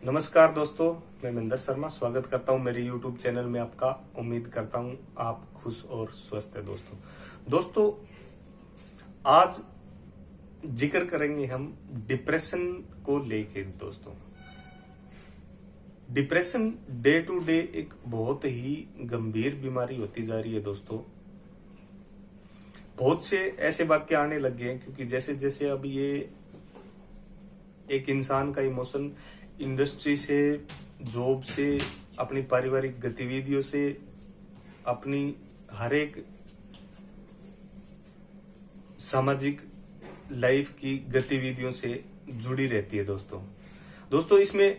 नमस्कार दोस्तों, मैं महेंद्र शर्मा स्वागत करता हूं मेरे YouTube चैनल में आपका। उम्मीद करता हूं आप खुश और स्वस्थ हैं। दोस्तों आज जिक्र करेंगे हम डिप्रेशन को लेके। दोस्तों डिप्रेशन डे टू डे एक बहुत ही गंभीर बीमारी होती जा रही है। दोस्तों बहुत से ऐसे वाक्य आने लग गए हैं, क्योंकि जैसे जैसे अब ये एक इंसान का इमोशन इंडस्ट्री से, जॉब से, अपनी पारिवारिक गतिविधियों से, अपनी हर एक सामाजिक लाइफ की गतिविधियों से जुड़ी रहती है। दोस्तों इसमें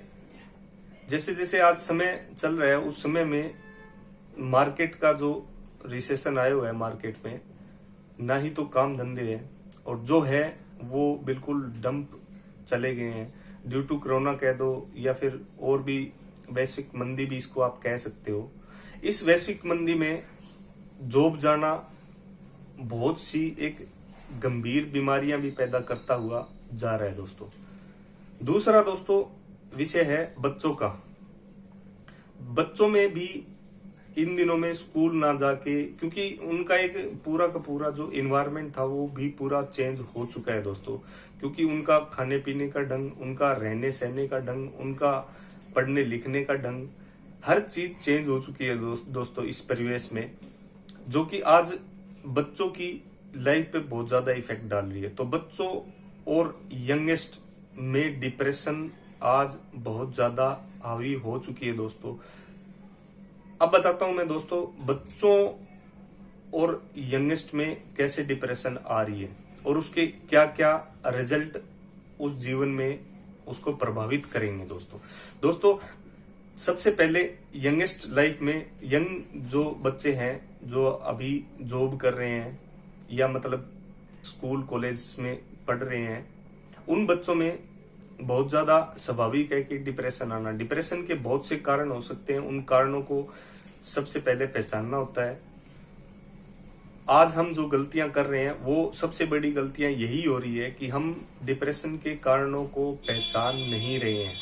जैसे जैसे आज समय चल रहा है, उस समय में मार्केट का जो रिसेशन आया हुआ है, मार्केट में ना ही तो काम धंधे हैं, और जो है वो बिल्कुल डंप चले गए हैं ड्यू टू कोरोना कह दो, या फिर और भी वैश्विक मंदी भी इसको आप कह सकते हो। इस वैश्विक मंदी में जॉब जाना बहुत सी एक गंभीर बीमारियां भी पैदा करता हुआ जा रहा है। दूसरा दोस्तों विषय है बच्चों का। बच्चों में भी इन दिनों में स्कूल ना जाके, क्योंकि उनका एक पूरा का पूरा जो इन्वायरमेंट था वो भी पूरा चेंज हो चुका है दोस्तों, क्योंकि उनका खाने पीने का ढंग, उनका रहने सहने का ढंग, उनका पढ़ने लिखने का ढंग, हर चीज चेंज हो चुकी है दोस्तों इस परिवेश में, जो कि आज बच्चों की लाइफ पे बहुत ज्यादा इफेक्ट डाल रही है। तो बच्चों और यंगेस्ट में डिप्रेशन आज बहुत ज्यादा हावी हो चुकी है। दोस्तों अब बताता हूं मैं दोस्तों बच्चों और यंगेस्ट में कैसे डिप्रेशन आ रही है और उसके क्या क्या रिजल्ट उस जीवन में उसको प्रभावित करेंगे। दोस्तों सबसे पहले यंगेस्ट लाइफ में यंग जो बच्चे हैं, जो अभी जॉब कर रहे हैं या मतलब स्कूल कॉलेज में पढ़ रहे हैं, उन बच्चों में बहुत ज्यादा स्वाभाविक है कि डिप्रेशन आना। डिप्रेशन के बहुत से कारण हो सकते हैं, उन कारणों को सबसे पहले पहचानना होता है। आज हम जो गलतियां कर रहे हैं वो सबसे बड़ी गलतियां यही हो रही है कि हम डिप्रेशन के कारणों को पहचान नहीं रहे हैं।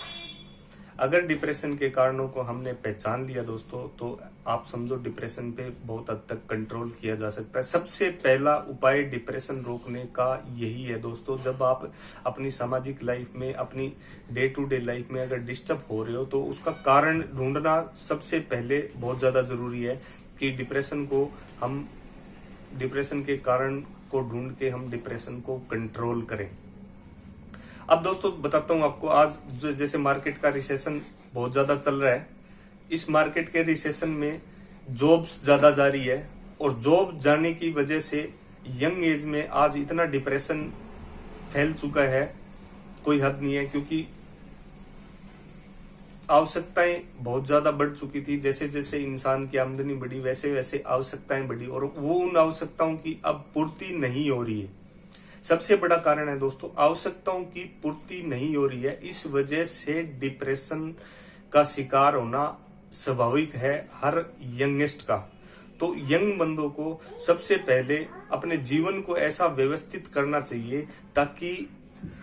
अगर डिप्रेशन के कारणों को हमने पहचान लिया दोस्तों, तो आप समझो डिप्रेशन पे बहुत हद तक कंट्रोल किया जा सकता है। सबसे पहला उपाय डिप्रेशन रोकने का यही है दोस्तों। जब आप अपनी सामाजिक लाइफ में, अपनी डे टू डे लाइफ में अगर डिस्टर्ब हो रहे हो, तो उसका कारण ढूंढना सबसे पहले बहुत ज्यादा जरूरी है कि डिप्रेशन के कारण को ढूंढ के हम डिप्रेशन को कंट्रोल करें। अब दोस्तों बताता हूं आपको, आज जैसे मार्केट का रिसेशन बहुत ज्यादा चल रहा है, इस मार्केट के रिसेशन में जॉब्स ज्यादा जा रही है, और जॉब जाने की वजह से यंग एज में आज इतना डिप्रेशन फैल चुका है, कोई हद नहीं है, क्योंकि आवश्यकताएं बहुत ज्यादा बढ़ चुकी थी। जैसे जैसे इंसान की आमदनी बढ़ी, वैसे वैसे आवश्यकताएं बढ़ी, और वो उन आवश्यकताओं की अब पूर्ति नहीं हो रही है। सबसे बड़ा कारण है दोस्तों, आवश्यकताओं की पूर्ति नहीं हो रही है। इस वजह से डिप्रेशन का शिकार होना स्वाभाविक है हर यंगेस्ट का। तो यंग बंदों को सबसे पहले अपने जीवन को ऐसा व्यवस्थित करना चाहिए ताकि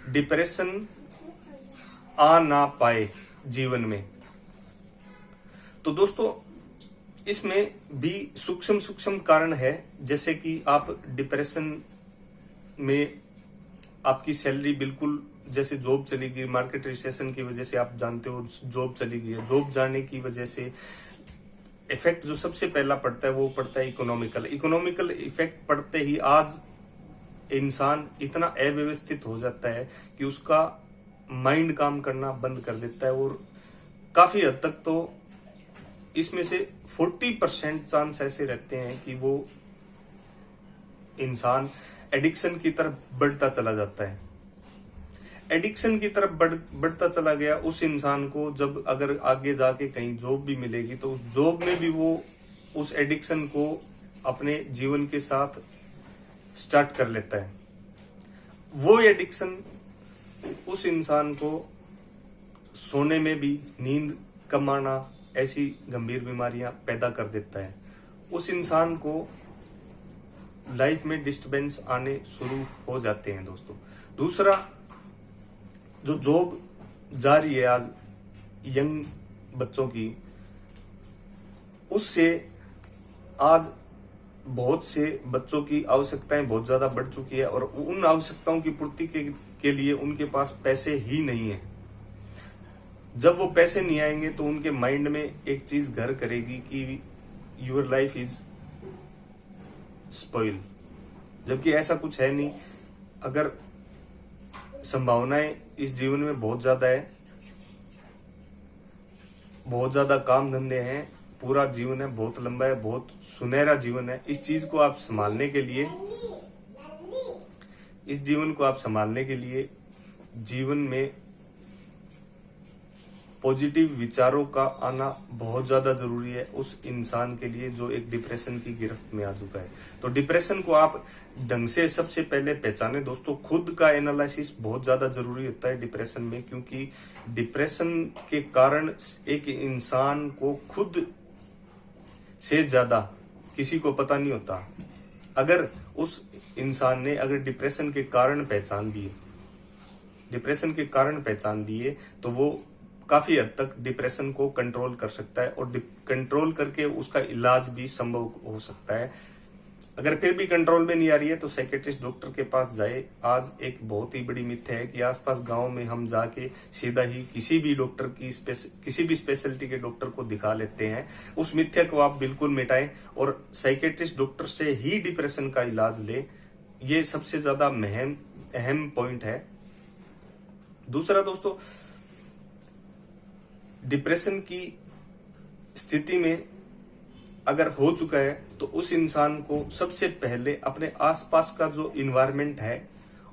डिप्रेशन आ ना पाए जीवन में। तो दोस्तों इसमें भी सूक्ष्म सूक्ष्म कारण है, जैसे कि आप डिप्रेशन में आपकी सैलरी बिल्कुल, जैसे जॉब चली गई, मार्केट रिसेशन की वजह से आप जानते हो जॉब चली गई है। जॉब जाने की वजह से इफेक्ट जो सबसे पहला पड़ता है वो पड़ता है इकोनॉमिकल इफेक्ट पड़ते ही आज इंसान इतना अव्यवस्थित हो जाता है कि उसका माइंड काम करना बंद कर देता है, और काफी हद तक तो इसमें से 40% चांस ऐसे रहते हैं कि वो इंसान एडिक्शन की तरफ बढ़ता चला जाता है। एडिक्शन की तरफ बढ़ता चला गया उस इंसान को, जब अगर आगे जाके कहीं जॉब भी मिलेगी तो उस जॉब में भी वो उस एडिक्शन को अपने जीवन के साथ स्टार्ट कर लेता है। वो एडिक्शन उस इंसान को सोने में भी, नींद कम आना, ऐसी गंभीर बीमारियां पैदा कर देता है। उस इंसान को लाइफ में डिस्टर्बेंस आने शुरू हो जाते हैं दोस्तों। दूसरा, जो जॉब जा रही है आज यंग बच्चों की, उससे आज बहुत से बच्चों की आवश्यकताएं बहुत ज्यादा बढ़ चुकी है और उन आवश्यकताओं की पूर्ति के लिए उनके पास पैसे ही नहीं है। जब वो पैसे नहीं आएंगे तो उनके माइंड में एक चीज घर करेगी कि योर लाइफ इज स्पॉइल, जबकि ऐसा कुछ है नहीं। अगर संभावनाएं इस जीवन में बहुत ज्यादा है, बहुत ज्यादा काम धंधे हैं, पूरा जीवन है, बहुत लंबा है, बहुत सुनहरा जीवन है। इस चीज को आप संभालने के लिए, इस जीवन को आप संभालने के लिए जीवन में पॉजिटिव विचारों का आना बहुत ज्यादा जरूरी है उस इंसान के लिए जो एक डिप्रेशन की गिरफ्त में आ चुका है। तो डिप्रेशन को आप ढंग से सबसे पहले पहचाने दोस्तों। खुद का एनालिसिस बहुत ज्यादा जरूरी होता है डिप्रेशन में, क्योंकि डिप्रेशन के कारण एक इंसान को खुद से ज्यादा किसी को पता नहीं होता। अगर उस इंसान ने अगर डिप्रेशन के कारण पहचान दिए, डिप्रेशन के कारण पहचान दिए, तो वो काफी हद तक डिप्रेशन को कंट्रोल कर सकता है और कंट्रोल करके उसका इलाज भी संभव हो सकता है। अगर फिर भी कंट्रोल में नहीं आ रही है तो साइकेट्रिस्ट डॉक्टर के पास जाए। आज एक बहुत ही बड़ी मिथ है कि आसपास गांव में हम जाके सीधा ही किसी भी डॉक्टर की किसी भी स्पेशलिटी के डॉक्टर को दिखा लेते हैं। उस मिथ्या को आप बिल्कुल मिटाएं और साइकेट्रिस्ट डॉक्टर से ही डिप्रेशन का इलाज लें। ये सबसे ज्यादा अहम पॉइंट है। दूसरा दोस्तों, डिप्रेशन की स्थिति में अगर हो चुका है तो उस इंसान को सबसे पहले अपने आसपास का जो इन्वायरमेंट है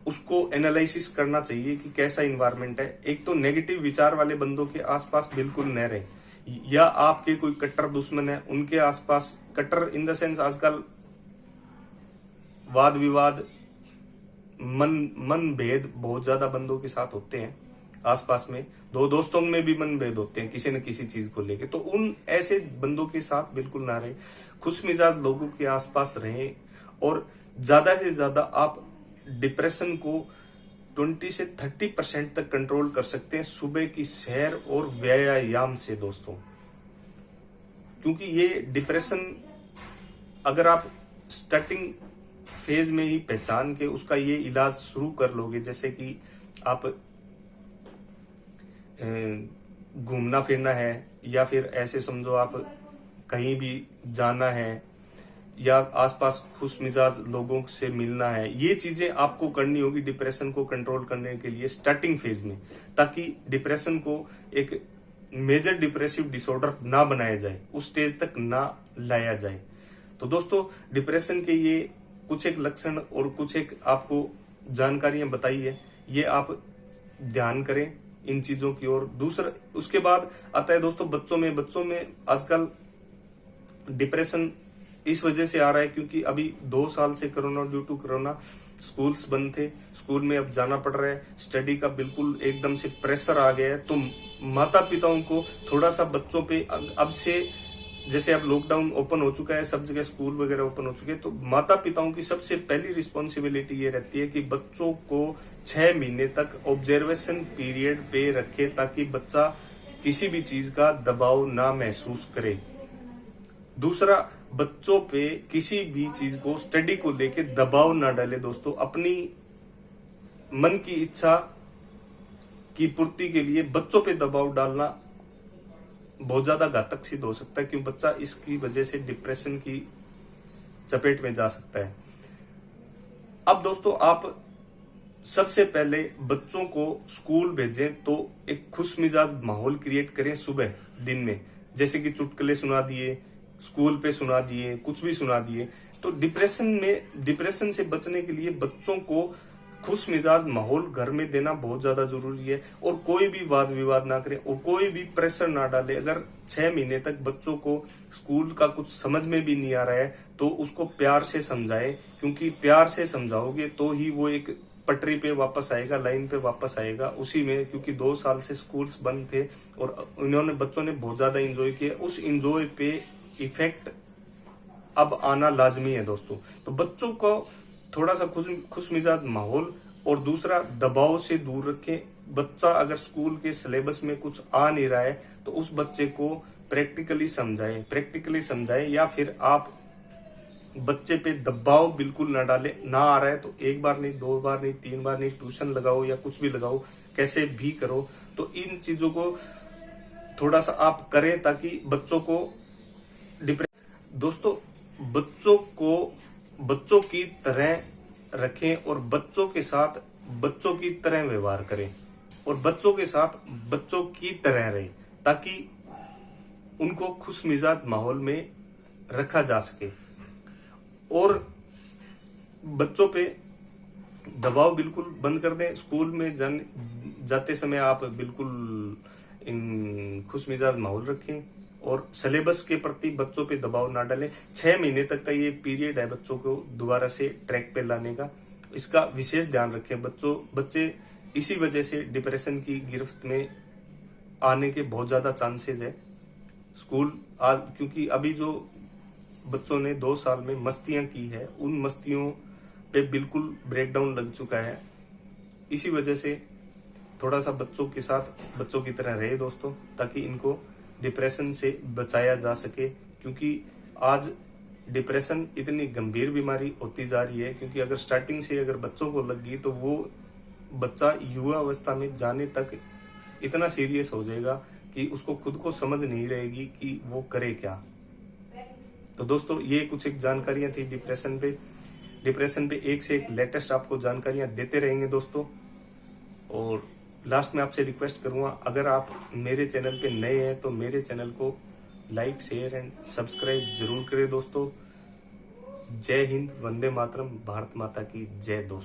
उसको एनालिसिस करना चाहिए कि कैसा इन्वायरमेंट है। एक तो नेगेटिव विचार वाले बंदों के आसपास बिल्कुल न रहे, या आपके कोई कट्टर दुश्मन है उनके आसपास, कट्टर इन द सेंस आजकल वाद विवाद, मन भेद बहुत ज्यादा बंदों के साथ होते हैं आसपास में। दो दोस्तों में भी मन भेद होते हैं किसी न किसी चीज को लेके, तो उन ऐसे बंदों के साथ बिल्कुल ना रहे। खुश मिजाज लोगों के आसपास रहें और ज्यादा से ज्यादा आप डिप्रेशन को 20 से 30% तक कंट्रोल कर सकते हैं सुबह की सैर और व्यायाम से दोस्तों। क्योंकि ये डिप्रेशन अगर आप स्टार्टिंग फेज में ही पहचान के उसका ये इलाज शुरू कर लोगे, जैसे कि आप घूमना फिरना है, या फिर ऐसे समझो आप कहीं भी जाना है, या आसपास खुश मिजाज लोगों से मिलना है, ये चीजें आपको करनी होगी डिप्रेशन को कंट्रोल करने के लिए स्टार्टिंग फेज में, ताकि डिप्रेशन को एक मेजर डिप्रेसिव डिसऑर्डर ना बनाया जाए, उस स्टेज तक ना लाया जाए। तो दोस्तों, डिप्रेशन के ये कुछ एक लक्षण और कुछ एक आपको जानकारियां बताई है, ये आप ध्यान करें इन चीजों की ओर। दूसरा उसके बाद आता है दोस्तों बच्चों में आजकल डिप्रेशन इस वजह से आ रहा है क्योंकि अभी 2 साल से corona, due to corona schools बंद थे, स्कूल में अब जाना पड़ रहा है, स्टडी का बिल्कुल एकदम से प्रेशर आ गया है। तो माता पिताओं को थोड़ा सा बच्चों पे अब से, जैसे अब लॉकडाउन ओपन हो चुका है, सब जगह स्कूल वगैरह ओपन हो चुके हैं, तो माता पिताओं की सबसे पहली रिस्पॉन्सिबिलिटी ये रहती है कि बच्चों को 6 महीने तक ऑब्जर्वेशन पीरियड पे रखे, ताकि बच्चा किसी भी चीज का दबाव ना महसूस करे। दूसरा, बच्चों पे किसी भी चीज को, स्टडी को लेके दबाव ना डाले दोस्तों। अपनी मन की इच्छा की पूर्ति के लिए बच्चों पे दबाव डालना बहुत ज्यादा घातक सिद्ध हो सकता है, क्योंकि बच्चा इसकी वजह से डिप्रेशन की चपेट में जा सकता है। अब दोस्तों, आप सबसे पहले बच्चों को स्कूल भेजें तो एक खुश मिजाज माहौल क्रिएट करें सुबह दिन में, जैसे कि चुटकुले सुना दिए, स्कूल पे सुना दिए, कुछ भी सुना दिए। तो डिप्रेशन से बचने के लिए बच्चों को खुश मिजाज माहौल घर में देना बहुत ज्यादा जरूरी है, और कोई भी वाद विवाद ना करे और कोई भी प्रेशर ना डाले। अगर 6 महीने तक बच्चों को स्कूल का कुछ समझ में भी नहीं आ रहा है तो उसको प्यार से समझाए, क्योंकि प्यार से समझाओगे तो ही वो एक पटरी पे वापस आएगा, लाइन पे वापस आएगा उसी में। क्योंकि 2 साल से स्कूल्स बंद थे और बच्चों ने बहुत ज्यादा इंजॉय किया, उस इंजॉय पे इफेक्ट अब आना लाजमी है दोस्तों। तो बच्चों को थोड़ा सा खुश मिजाज माहौल और दूसरा दबाव से दूर रखें, बच्चा अगर स्कूल के सिलेबस में कुछ आ नहीं रहा है तो उस बच्चे को प्रैक्टिकली समझाएं, या फिर आप बच्चे पे दबाव बिल्कुल ना डालें। ना आ रहा है तो एक बार नहीं, दो बार नहीं, तीन बार नहीं, ट्यूशन लगाओ या कुछ भी लगाओ, कैसे भी करो। तो इन चीजों को थोड़ा सा आप करें ताकि बच्चों को दोस्तों बच्चों को बच्चों की तरह रखें और बच्चों के साथ बच्चों की तरह व्यवहार करें और बच्चों के साथ बच्चों की तरह रहें, ताकि उनको खुश मिजाज माहौल में रखा जा सके। और बच्चों पे दबाव बिल्कुल बंद कर दें। स्कूल में जाते समय आप बिल्कुल खुश मिजाज माहौल रखें और सिलेबस के प्रति बच्चों पे दबाव ना डालें। 6 महीने तक का ये पीरियड है बच्चों को दोबारा से ट्रैक पे लाने का, इसका विशेष ध्यान रखें। बच्चे इसी वजह से डिप्रेशन की गिरफ्त में आने के बहुत ज्यादा चांसेस है। स्कूल क्योंकि अभी जो बच्चों ने 2 साल में मस्तियां की है, उन मस्तियों पे बिल्कुल ब्रेकडाउन लग चुका है। इसी वजह से थोड़ा सा बच्चों के साथ बच्चों की तरह रहे दोस्तों, ताकि इनको डिप्रेशन से बचाया जा सके। क्योंकि आज डिप्रेशन इतनी गंभीर बीमारी होती जा रही है, क्योंकि अगर स्टार्टिंग से अगर बच्चों को लग गई तो वो बच्चा युवा अवस्था में जाने तक इतना सीरियस हो जाएगा कि उसको खुद को समझ नहीं रहेगी कि वो करे क्या। तो दोस्तों ये कुछ एक जानकारियां थी डिप्रेशन पे एक से एक लेटेस्ट आपको जानकारियां देते रहेंगे दोस्तों। और लास्ट में आपसे रिक्वेस्ट करूंगा, अगर आप मेरे चैनल पे नए हैं तो मेरे चैनल को लाइक, शेयर एंड सब्सक्राइब जरूर करें दोस्तों। जय हिंद, वंदे मातरम, भारत माता की जय दोस्तों।